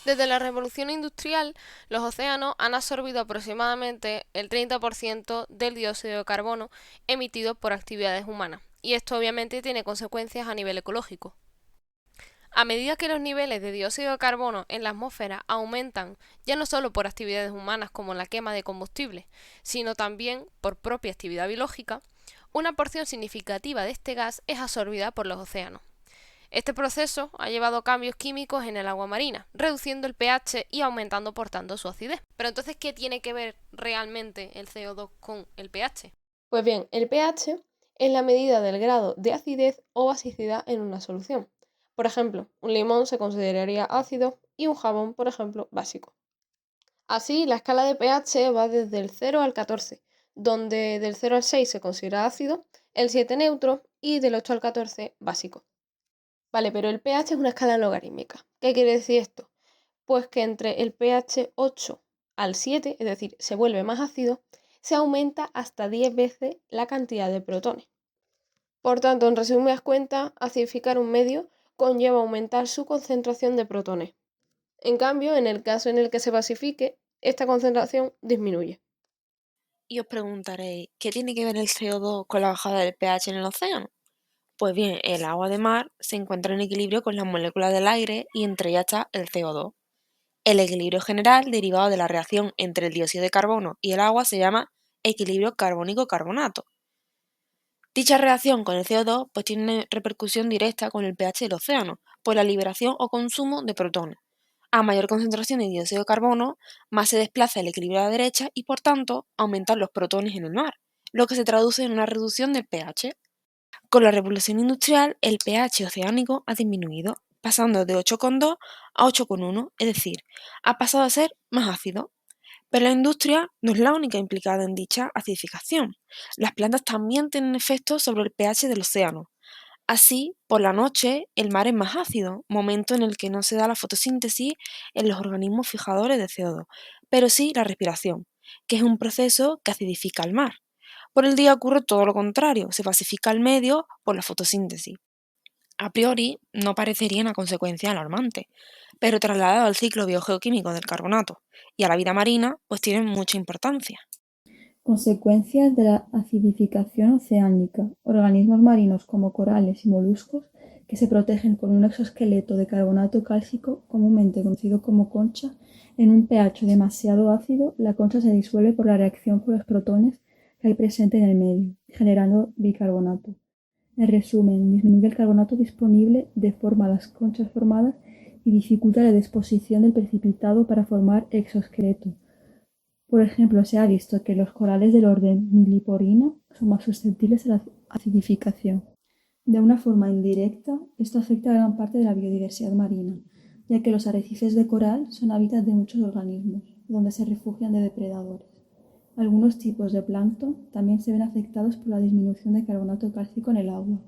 Desde la revolución industrial, los océanos han absorbido aproximadamente el 30% del dióxido de carbono emitido por actividades humanas, y esto obviamente tiene consecuencias a nivel ecológico. A medida que los niveles de dióxido de carbono en la atmósfera aumentan, ya no solo por actividades humanas como la quema de combustibles, sino también por propia actividad biológica, una porción significativa de este gas es absorbida por los océanos. Este proceso ha llevado a cambios químicos en el agua marina, reduciendo el pH y aumentando por tanto su acidez. Pero entonces, ¿qué tiene que ver realmente el CO2 con el pH? Pues bien, el pH es la medida del grado de acidez o basicidad en una solución. Por ejemplo, un limón se consideraría ácido y un jabón, por ejemplo, básico. Así, la escala de pH va desde el 0 al 14, donde del 0 al 6 se considera ácido, el 7 neutro y del 8 al 14 básico. Vale, pero el pH es una escala logarítmica. ¿Qué quiere decir esto? Pues que entre el pH 8 al 7, es decir, se vuelve más ácido, se aumenta hasta 10 veces la cantidad de protones. Por tanto, en resumidas cuentas, acidificar un medio conlleva aumentar su concentración de protones. En cambio, en el caso en el que se basifique, esta concentración disminuye. Y os preguntaréis, ¿qué tiene que ver el CO2 con la bajada del pH en el océano? Pues bien, el agua de mar se encuentra en equilibrio con las moléculas del aire y entre ellas está el CO2. El equilibrio general derivado de la reacción entre el dióxido de carbono y el agua se llama equilibrio carbónico-carbonato. Dicha reacción con el CO2 pues tiene repercusión directa con el pH del océano por la liberación o consumo de protones. A mayor concentración de dióxido de carbono, más se desplaza el equilibrio a la derecha y por tanto aumentan los protones en el mar, lo que se traduce en una reducción del pH. Con la revolución industrial, el pH oceánico ha disminuido, pasando de 8,2 a 8,1, es decir, ha pasado a ser más ácido. Pero la industria no es la única implicada en dicha acidificación. Las plantas también tienen efectos sobre el pH del océano. Así, por la noche, el mar es más ácido, momento en el que no se da la fotosíntesis en los organismos fijadores de CO2, pero sí la respiración, que es un proceso que acidifica el mar. Por el día ocurre todo lo contrario, se pacifica el medio por la fotosíntesis. A priori no parecería una consecuencia alarmante, pero trasladado al ciclo biogeoquímico del carbonato y a la vida marina, pues tienen mucha importancia. Consecuencias de la acidificación oceánica. Organismos marinos como corales y moluscos que se protegen con un exoesqueleto de carbonato cálcico, comúnmente conocido como concha. En un pH demasiado ácido, la concha se disuelve por la reacción con los protones que hay presente en el medio, generando bicarbonato. En resumen, disminuye el carbonato disponible, deforma las conchas formadas y dificulta la disposición del precipitado para formar exoesqueleto. Por ejemplo, se ha visto que los corales del orden Miliporina son más susceptibles a la acidificación. De una forma indirecta, esto afecta a gran parte de la biodiversidad marina, ya que los arrecifes de coral son hábitats de muchos organismos, donde se refugian de depredadores. Algunos tipos de plancton también se ven afectados por la disminución de carbonato cálcico en el agua.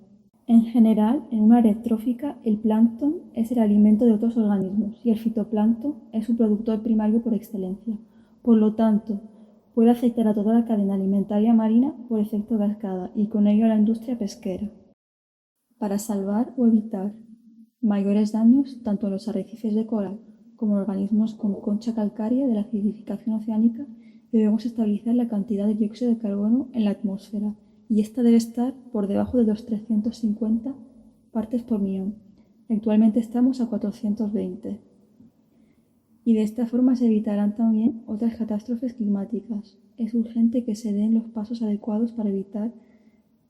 En general, en una red trófica, el plancton es el alimento de otros organismos y el fitoplancton es su productor primario por excelencia. Por lo tanto, puede afectar a toda la cadena alimentaria marina por efecto cascada y con ello a la industria pesquera. Para salvar o evitar mayores daños tanto en los arrecifes de coral como en organismos con concha calcárea de la acidificación oceánica, debemos estabilizar la cantidad de dióxido de carbono en la atmósfera y esta debe estar por debajo de los 350 partes por millón. Actualmente estamos a 420. Y de esta forma se evitarán también otras catástrofes climáticas. Es urgente que se den los pasos adecuados para evitar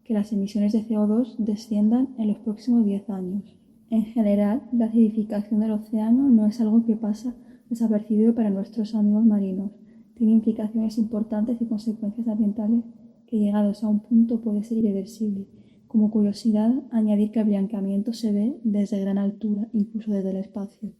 que las emisiones de CO2 desciendan en los próximos 10 años. En general, la acidificación del océano no es algo que pasa desapercibido para nuestros amigos marinos. Tiene implicaciones importantes y consecuencias ambientales que, llegados a un punto, puede ser irreversible. Como curiosidad, añadir que el blanqueamiento se ve desde gran altura, incluso desde el espacio.